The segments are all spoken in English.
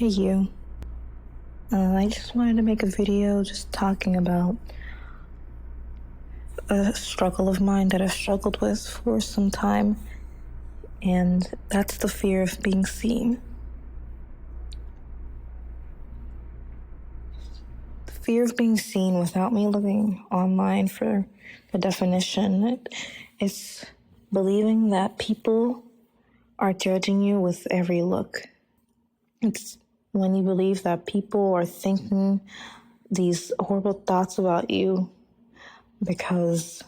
Hey you. I just wanted to make a video just talking about a struggle of mine that I've struggled with for some time, and that's the fear of being seen. The fear of being seen without me looking online for the definition. It's believing that people are judging you with every look. It's when you believe that people are thinking these horrible thoughts about you because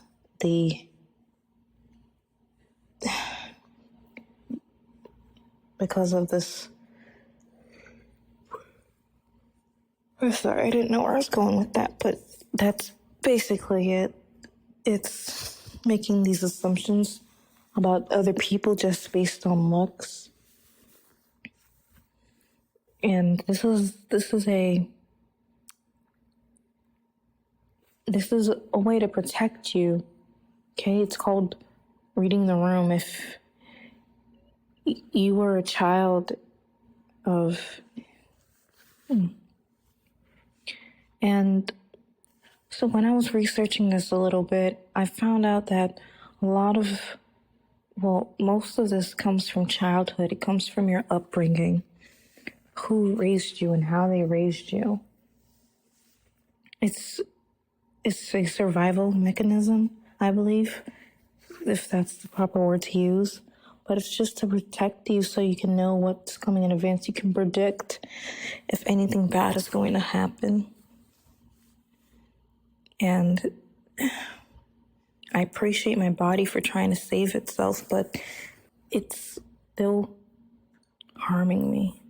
of this. Oh, sorry, I didn't know where I was going with that, but that's basically it. It's making these assumptions about other people just based on looks. And this is a way to protect you. Okay, it's called reading the room. If you were a child of, and so when I was researching this a little bit, I found out that most of this comes from childhood. It comes from your upbringing, who raised you and how they raised you. It's a survival mechanism, I believe, if that's the proper word to use. But it's just to protect you so you can know what's coming in advance. You can predict if anything bad is going to happen. And I appreciate my body for trying to save itself, but it's still harming me.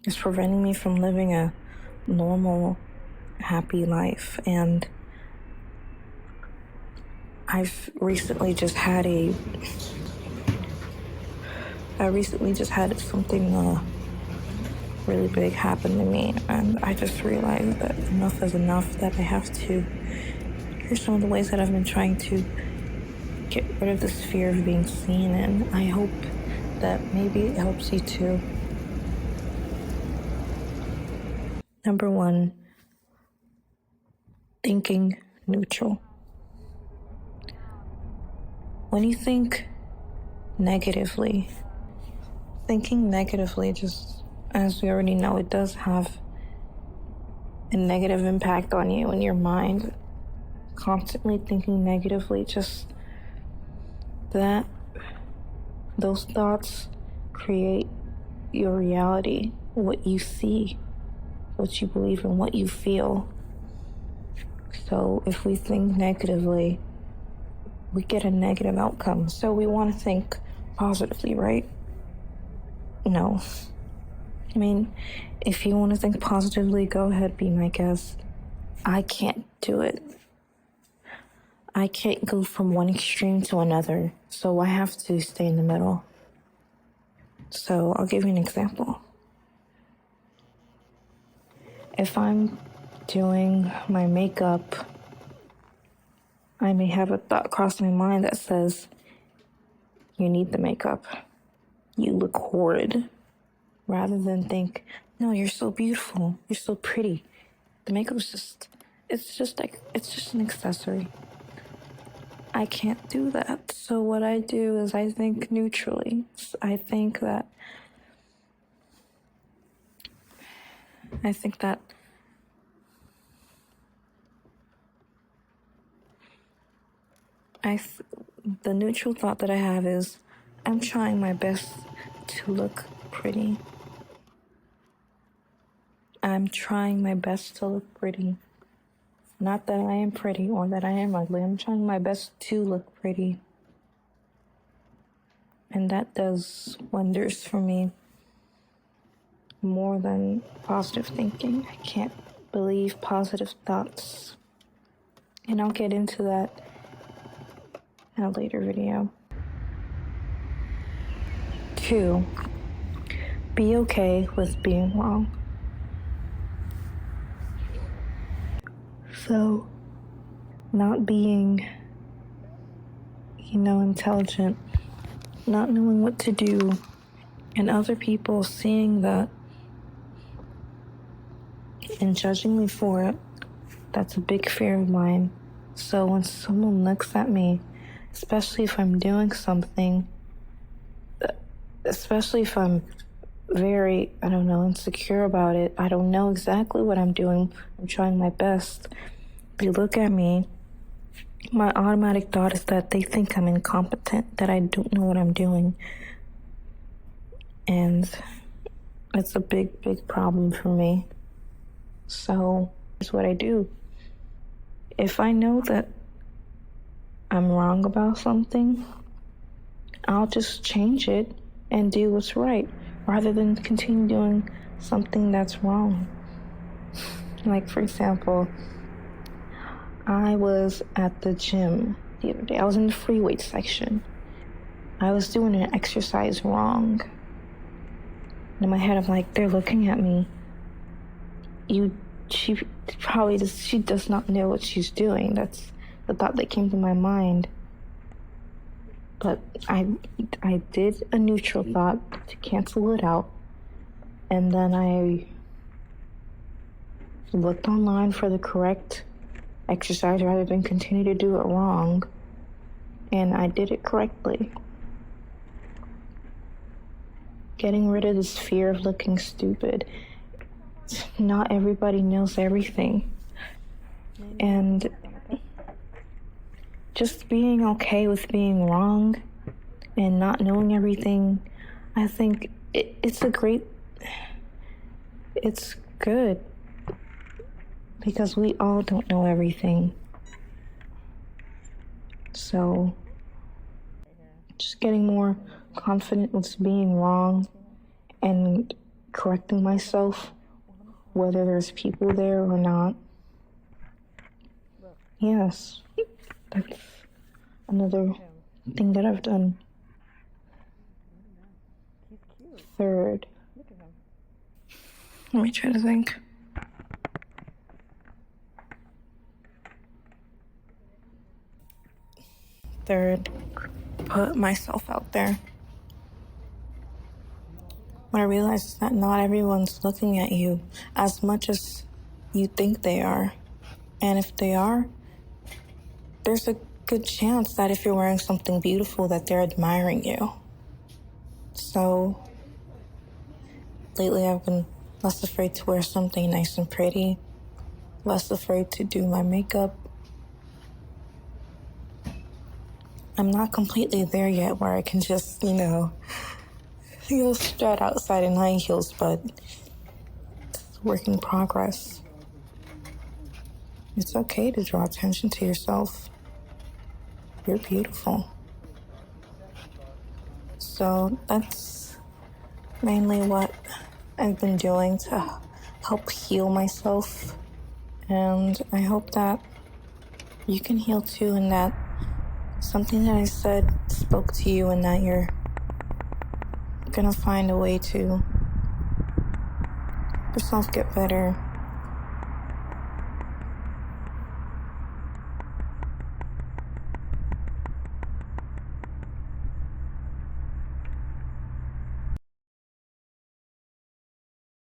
It's preventing me from living a normal, happy life. And I've recently just had something really big happen to me, and I just realized that enough is enough, that I have to. Here's some of the ways that I've been trying to get rid of this fear of being seen, and I hope that maybe it helps you too. Number 1, thinking neutral. When you think negatively, thinking negatively, just as we already know, it does have a negative impact on you and your mind. Constantly thinking negatively, just that, those thoughts create your reality, what you see, what you believe, and what you feel. So if we think negatively, we get a negative outcome. So we want to think positively, right? No. I mean, if you want to think positively, go ahead, be my guest. I can't do it. I can't go from one extreme to another, so I have to stay in the middle. So I'll give you an example. If I'm doing my makeup, I may have a thought cross my mind that says, you need the makeup. You look horrid. Rather than think, no, you're so beautiful. You're so pretty. The makeup is it's just an accessory. I can't do that. So what I do is I think neutrally. I think that the neutral thought that I have is, I'm trying my best to look pretty. I'm trying my best to look pretty. Not that I am pretty or that I am ugly. I'm trying my best to look pretty. And that does wonders for me. More than positive thinking. I can't believe positive thoughts. And I'll get into that in a later video. 2, be okay with being wrong. So, not being, intelligent, not knowing what to do, and other people seeing that and judging me for it. That's a big fear of mine. So when someone looks at me, especially if I'm doing something, especially if I'm very, insecure about it, I don't know exactly what I'm doing, I'm trying my best. They look at me, my automatic thought is that they think I'm incompetent, that I don't know what I'm doing. And it's a big, big problem for me. So here's what I do. If I know that I'm wrong about something, I'll just change it and do what's right rather than continue doing something that's wrong. Like, for example, I was at the gym the other day. I was in the free weight section. I was doing an exercise wrong. And in my head, I'm like, they're looking at me. She does not know what she's doing. That's the thought that came to my mind. But I did a neutral thought to cancel it out. And then I looked online for the correct exercise rather than continue to do it wrong. And I did it correctly. Getting rid of this fear of looking stupid. Not everybody knows everything. And just being okay with being wrong and not knowing everything, I think it's good. Because we all don't know everything. So, just getting more confident with being wrong and correcting myself, whether there's people there or not. Yes, that's another thing that I've done. Third, let me try to think. Third, put myself out there. What I realize is that not everyone's looking at you as much as you think they are. And if they are, there's a good chance that if you're wearing something beautiful that they're admiring you. So lately I've been less afraid to wear something nice and pretty, less afraid to do my makeup. I'm not completely there yet where I can just, strut outside in high heels, but it's a work in progress. It's okay to draw attention to yourself. You're beautiful. So that's mainly what I've been doing to help heal myself. And I hope that you can heal too, and that something that I said spoke to you, and that you're gonna find a way to yourself get better